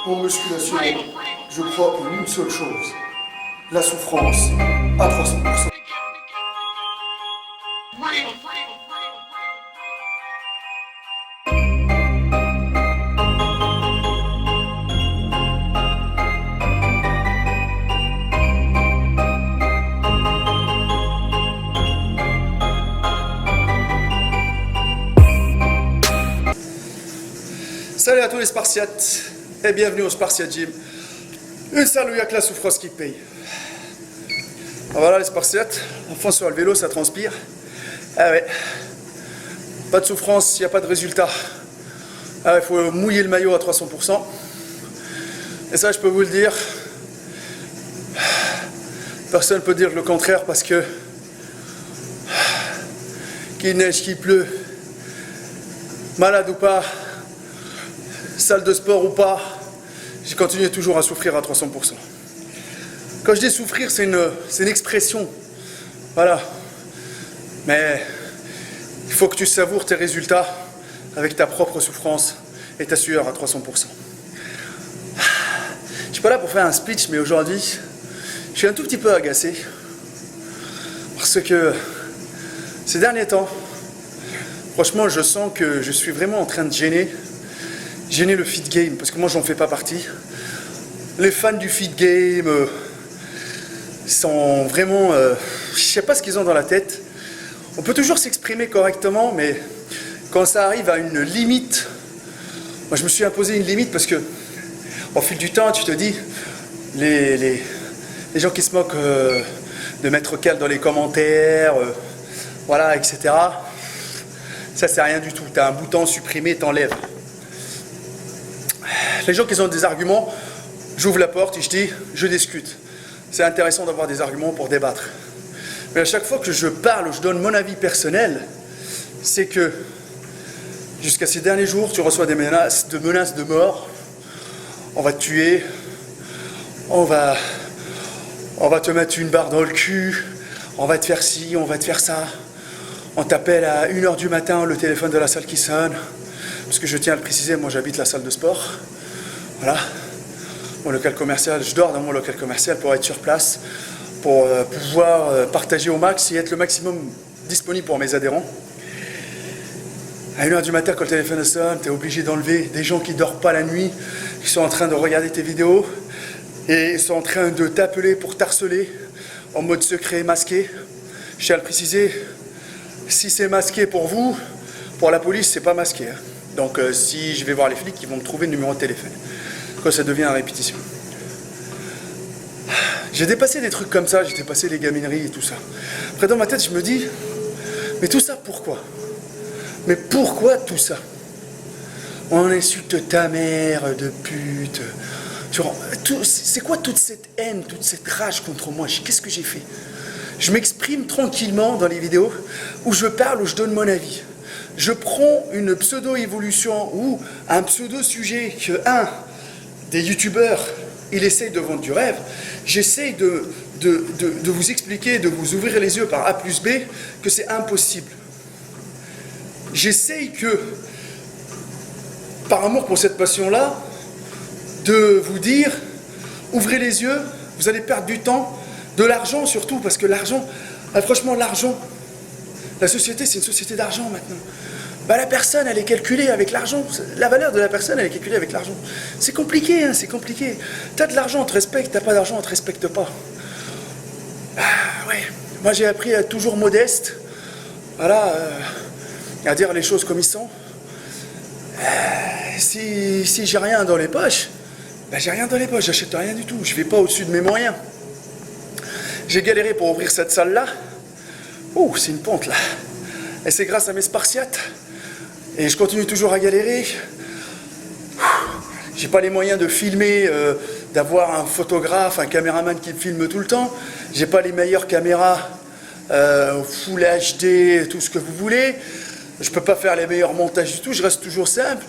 En musculation, je crois en une seule chose, la souffrance à 300%. Salut à tous les Spartiates et bienvenue au Spartiate Gym. Une salle où il n'y a que la souffrance qui paye. Ah, voilà les Spartiates, enfin sur le vélo ça transpire. Ah ouais, pas de souffrance, il n'y a pas de résultat. Ah ouais, il faut mouiller le maillot à 300%. Et ça je peux vous le dire, personne ne peut dire le contraire parce que qu'il neige, qu'il pleut, malade ou pas, salle de sport ou pas, j'ai continué toujours à souffrir à 300%. Quand je dis souffrir, c'est une expression. Voilà. Mais il faut que tu savoures tes résultats avec ta propre souffrance et ta sueur à 300%. Je suis pas là pour faire un speech, mais aujourd'hui, je suis un tout petit peu agacé. Parce que ces derniers temps, franchement, je sens que je suis vraiment en train de gêner le fit game, parce que moi j'en fais pas partie. Les fans du fit game sont vraiment... je sais pas ce qu'ils ont dans la tête. On peut toujours s'exprimer correctement, mais quand ça arrive à une limite, moi je me suis imposé une limite parce que au fil du temps, tu te dis, les gens qui se moquent de Maître Cal dans les commentaires, voilà, etc. Ça c'est rien du tout. Tu as un bouton supprimer, t'enlèves. Les gens qui ont des arguments, j'ouvre la porte et je dis, je discute. C'est intéressant d'avoir des arguments pour débattre. Mais à chaque fois que je parle ou je donne mon avis personnel, c'est que jusqu'à ces derniers jours, tu reçois des menaces de mort. On va te tuer, on va te mettre une barre dans le cul, on va te faire ci, on va te faire ça. On t'appelle à 1h du matin, le téléphone de la salle qui sonne. Parce que je tiens à le préciser, moi j'habite la salle de sport. Voilà, mon local commercial, je dors dans mon local commercial pour être sur place, pour pouvoir partager au max et être le maximum disponible pour mes adhérents. À 1h du matin, quand le téléphone sonne, tu es obligé d'enlever des gens qui ne dorment pas la nuit, qui sont en train de regarder tes vidéos et sont en train de t'appeler pour t'harceler en mode secret masqué. Je tiens à le préciser, si c'est masqué pour vous, pour la police, c'est pas masqué. Hein. Donc si je vais voir les flics, ils vont me trouver le numéro de téléphone. Quand ça devient à répétition. J'ai dépassé des trucs comme ça, j'ai dépassé les gamineries et tout ça. Après dans ma tête, je me dis, mais tout ça pourquoi? Mais pourquoi tout ça? On insulte ta mère de pute. C'est quoi toute cette haine, toute cette rage contre moi? Qu'est-ce que j'ai fait? Je m'exprime tranquillement dans les vidéos où je parle, où je donne mon avis. Je prends une pseudo-évolution ou un pseudo-sujet que des youtubeurs, il essaye de vendre du rêve. J'essaye de vous expliquer, de vous ouvrir les yeux par A plus B, que c'est impossible. J'essaye que, par amour pour cette passion-là, de vous dire, ouvrez les yeux, vous allez perdre du temps, de l'argent surtout, parce que l'argent, franchement l'argent, la société c'est une société d'argent maintenant. Bah, la personne, elle est calculée avec l'argent. La valeur de la personne, elle est calculée avec l'argent. C'est compliqué, hein, c'est compliqué. T'as de l'argent, on te respecte. T'as pas d'argent, on te respecte pas. Ah, ouais. Moi, j'ai appris à être toujours modeste. Voilà, à dire les choses comme ils sont. Si j'ai rien dans les poches, bah, j'ai rien dans les poches, j'achète rien du tout. Je vais pas au-dessus de mes moyens. J'ai galéré pour ouvrir cette salle-là. Oh, c'est une pente, là. Et c'est grâce à mes Spartiates. Et je continue toujours à galérer. J'ai pas les moyens de filmer, d'avoir un photographe, un caméraman qui me filme tout le temps. J'ai pas les meilleures caméras Full HD, tout ce que vous voulez. Je peux pas faire les meilleurs montages du tout, je reste toujours simple.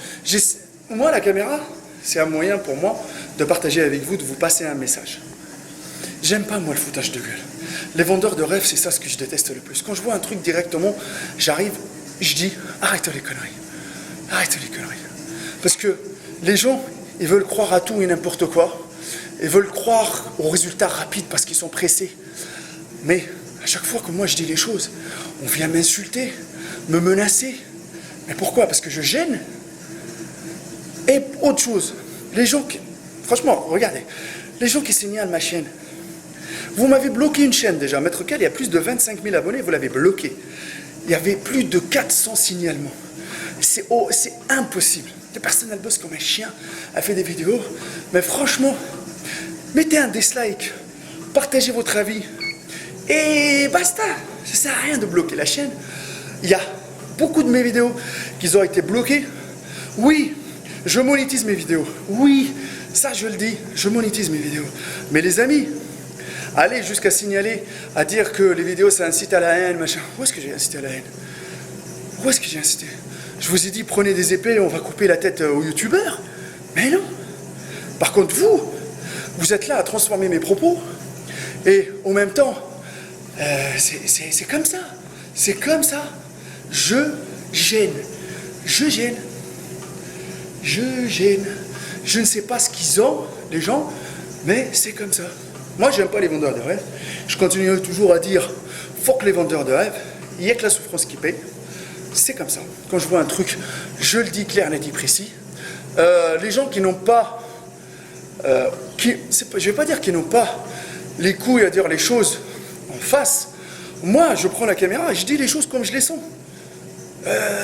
Moi, la caméra, c'est un moyen pour moi de partager avec vous, de vous passer un message. J'aime pas, moi, le foutage de gueule. Les vendeurs de rêves, c'est ça ce que je déteste le plus. Quand je vois un truc directement, j'arrive, je dis, arrête les conneries. Arrête les conneries. Parce que les gens, ils veulent croire à tout et n'importe quoi. Ils veulent croire aux résultats rapides parce qu'ils sont pressés. Mais à chaque fois que moi je dis les choses, on vient m'insulter, me menacer. Mais pourquoi? Parce que je gêne. Et autre chose, les gens qui... Franchement, regardez, les gens qui signalent ma chaîne, vous m'avez bloqué une chaîne déjà. Maître Cal, il y a plus de 25 000 abonnés, vous l'avez bloqué. Il y avait plus de 400 signalements. C'est impossible. La personne, elle bosse comme un chien, elle fait des vidéos. Mais franchement, mettez un dislike, partagez votre avis. Et basta. Ça ne sert à rien de bloquer la chaîne. Il y a beaucoup de mes vidéos qui ont été bloquées. Oui, je monétise mes vidéos. Oui, ça je le dis, je monétise mes vidéos. Mais les amis, allez jusqu'à signaler, à dire que les vidéos ça incite à la haine, machin. Où est-ce que j'ai incité à la haine? Où est-ce que j'ai incité? Je vous ai dit, prenez des épées, on va couper la tête aux youtubeurs. Mais non. Par contre, vous êtes là à transformer mes propos. Et en même temps, c'est comme ça. C'est comme ça. Je gêne. Je gêne. Je gêne. Je ne sais pas ce qu'ils ont, les gens, mais c'est comme ça. Moi, j'aime pas les vendeurs de rêve. Je continue toujours à dire, faut que les vendeurs de rêve, il n'y a que la souffrance qui paye. C'est comme ça. Quand je vois un truc, je le dis clair, net et précis. Les gens qui n'ont pas... je ne vais pas dire qu'ils n'ont pas les couilles à dire les choses en face. Moi, je prends la caméra et je dis les choses comme je les sens.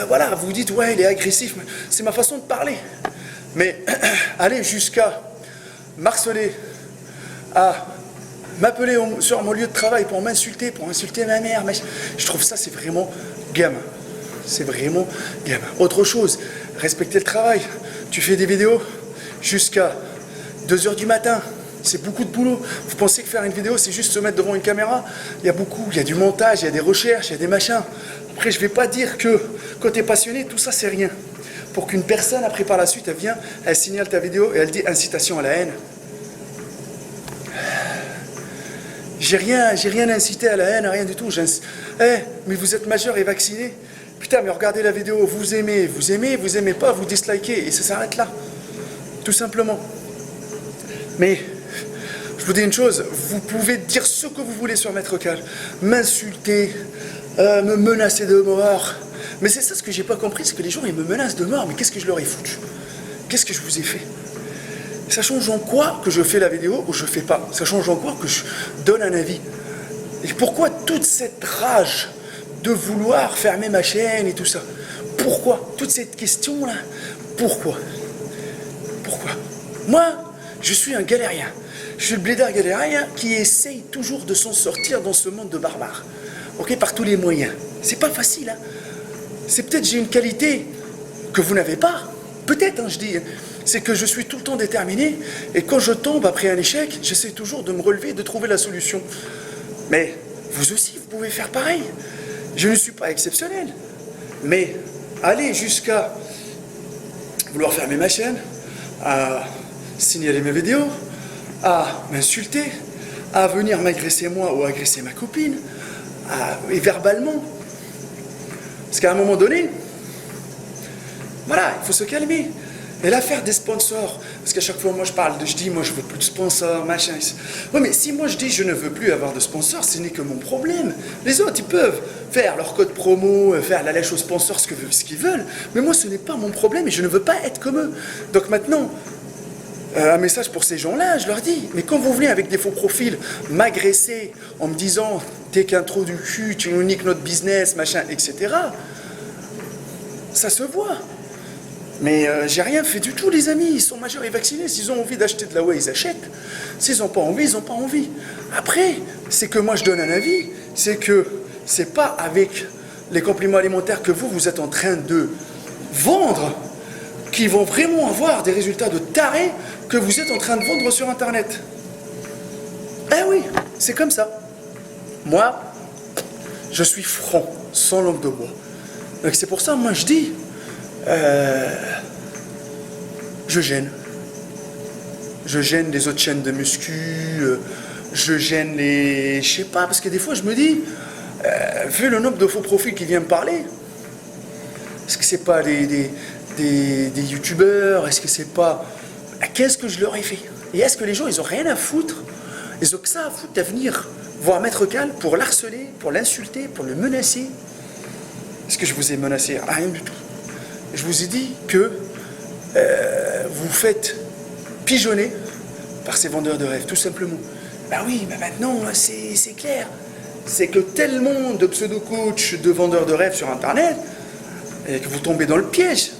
Voilà, vous dites, ouais, il est agressif. C'est ma façon de parler. Mais aller jusqu'à m'harceler, à m'appeler sur mon lieu de travail pour m'insulter, pour insulter ma mère, je trouve ça, c'est vraiment gamin. C'est vraiment gamin. Autre chose, respecter le travail. Tu fais des vidéos jusqu'à 2 h du matin. C'est beaucoup de boulot. Vous pensez que faire une vidéo, c'est juste se mettre devant une caméra? Il y a du montage, il y a des recherches, il y a des machins. Après, je ne vais pas dire que quand tu es passionné, tout ça, c'est rien. Pour qu'une personne, après, par la suite, elle vient, elle signale ta vidéo et elle dit incitation à la haine. J'ai rien incité à la haine, rien du tout. Mais vous êtes majeur et vacciné. Putain, mais regardez la vidéo, vous aimez, vous aimez pas, vous dislikez, et ça s'arrête là. Tout simplement. Mais, je vous dis une chose, vous pouvez dire ce que vous voulez sur Maître Cal, m'insulter, me menacer de mort. Mais c'est ça ce que j'ai pas compris, c'est que les gens ils me menacent de mort, mais qu'est-ce que je leur ai foutu? Qu'est-ce que je vous ai fait? Ça change en quoi que je fais la vidéo ou je fais pas? Ça change en quoi que je donne un avis? Et pourquoi toute cette rage de vouloir fermer ma chaîne et tout ça? Pourquoi? Toute cette question-là, pourquoi? Pourquoi? Moi, je suis un galérien. Je suis le blédard galérien qui essaye toujours de s'en sortir dans ce monde de barbares. Ok, par tous les moyens. C'est pas facile, hein. C'est peut-être j'ai une qualité que vous n'avez pas. Peut-être, hein, je dis. C'est que je suis tout le temps déterminé. Et quand je tombe après un échec, j'essaie toujours de me relever, de trouver la solution. Mais vous aussi, vous pouvez faire pareil. Je ne suis pas exceptionnel. Mais aller jusqu'à vouloir fermer ma chaîne, à signaler mes vidéos, à m'insulter, à venir m'agresser moi ou agresser ma copine, et verbalement. Parce qu'à un moment donné, voilà, il faut se calmer. Et l'affaire des sponsors, parce qu'à chaque fois, moi je dis, moi je veux plus de sponsors, machin. Oui, mais si moi je dis je ne veux plus avoir de sponsors, ce n'est que mon problème. Les autres, ils peuvent faire leur code promo, faire la lèche aux sponsors, ce qu'ils veulent. Mais moi, ce n'est pas mon problème et je ne veux pas être comme eux. Donc maintenant, un message pour ces gens-là, je leur dis, mais quand vous venez avec des faux profils m'agresser en me disant t'es qu'un trou du cul, tu nous niques notre business, machin, etc., ça se voit. Mais j'ai rien fait du tout, les amis. Ils sont majeurs et vaccinés. S'ils ont envie d'acheter de la whey, ils achètent. S'ils n'ont pas envie, ils n'ont pas envie. Après, c'est que moi je donne un avis, c'est que c'est pas avec les compléments alimentaires que vous êtes en train de vendre qui vont vraiment avoir des résultats de tarés que vous êtes en train de vendre sur Internet. Eh oui, c'est comme ça. Moi, je suis franc, sans langue de bois. Donc c'est pour ça, moi je dis, je gêne. Je gêne les autres chaînes de muscu, je gêne les... Je sais pas, parce que des fois je me dis, vu le nombre de faux profils qui viennent me parler, est-ce que c'est pas des des youtubeurs? Est-ce que c'est pas... Qu'est-ce que je leur ai fait? Et est-ce que les gens, ils ont rien à foutre? Ils ont que ça à foutre à venir voir Maître Cal pour l'harceler, pour l'insulter, pour le menacer? Est-ce que je vous ai menacé? Rien du tout. Je vous ai dit que vous faites pigeonner par ces vendeurs de rêves, tout simplement. Ben oui, mais maintenant, c'est clair. C'est que tellement de pseudo-coachs, de vendeurs de rêves sur Internet, et que vous tombez dans le piège.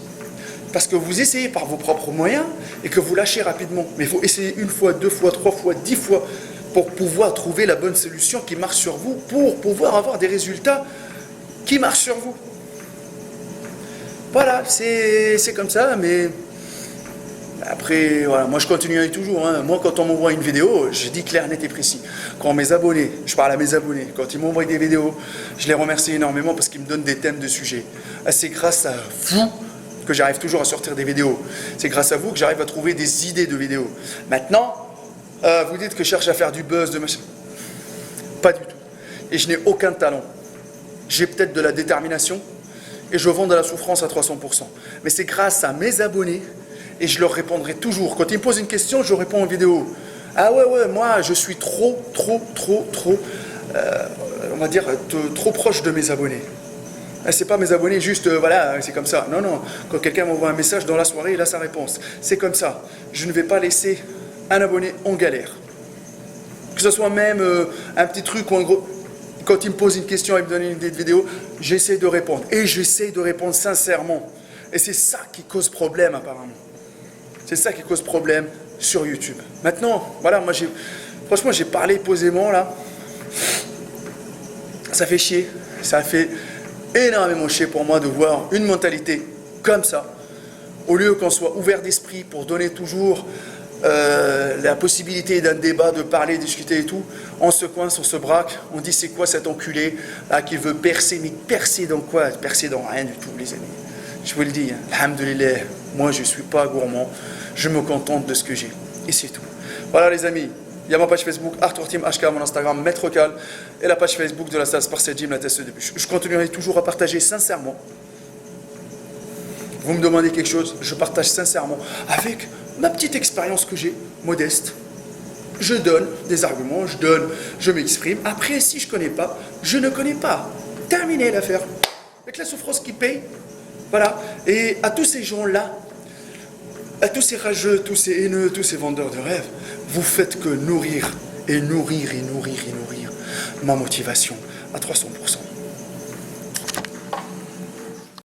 Parce que vous essayez par vos propres moyens et que vous lâchez rapidement. Mais il faut essayer 1 fois, 2 fois, 3 fois, 10 fois pour pouvoir trouver la bonne solution qui marche sur vous, pour pouvoir avoir des résultats qui marchent sur vous. Voilà, c'est comme ça, mais après, voilà, moi je continue toujours. Hein. Moi, quand on m'envoie une vidéo, je dis clair, net et précis. Quand mes abonnés, je parle à mes abonnés, quand ils m'envoient des vidéos, je les remercie énormément parce qu'ils me donnent des thèmes de sujets. C'est grâce à vous que j'arrive toujours à sortir des vidéos. C'est grâce à vous que j'arrive à trouver des idées de vidéos. Maintenant, vous dites que je cherche à faire du buzz, de machin. Pas du tout. Et je n'ai aucun talent. J'ai peut-être de la détermination et je vends de la souffrance à 300%. Mais c'est grâce à mes abonnés et je leur répondrai toujours. Quand ils me posent une question, je réponds en vidéo. Ah ouais, moi je suis trop, on va dire, trop proche de mes abonnés. C'est pas mes abonnés juste, voilà, c'est comme ça. Non, quand quelqu'un m'envoie un message dans la soirée, il a sa réponse. C'est comme ça. Je ne vais pas laisser un abonné en galère. Que ce soit même un petit truc ou un gros... Quand il me pose une question et me donne une idée de vidéo, j'essaie de répondre. Et j'essaie de répondre sincèrement. Et c'est ça qui cause problème, apparemment. C'est ça qui cause problème sur YouTube. Maintenant, voilà, moi, franchement, j'ai parlé posément, là. Ça fait chier. Ça fait énormément chier pour moi de voir une mentalité comme ça. Au lieu qu'on soit ouvert d'esprit pour donner toujours la possibilité d'un débat, de parler, discuter et tout, on se coince, on se braque, on dit c'est quoi cet enculé qui veut percer, mais percer dans quoi? Percer dans rien du tout, les amis. Je vous le dis, alhamdoulilah, moi je ne suis pas gourmand, je me contente de ce que j'ai. Et c'est tout. Voilà les amis, il y a ma page Facebook, Arthur Team HK, mon Instagram, Maître Cal, et la page Facebook de la salle Sparset Gym, la test de début. Je continuerai toujours à partager sincèrement. Vous me demandez quelque chose, je partage sincèrement avec ma petite expérience que j'ai, modeste. Je donne des arguments, je m'exprime. Après, si je ne connais pas, je ne connais pas. Terminé l'affaire. Avec la souffrance qui paye. Voilà. Et à tous ces gens-là, à tous ces rageux, tous ces haineux, tous ces vendeurs de rêves, vous faites que nourrir ma motivation à 300%.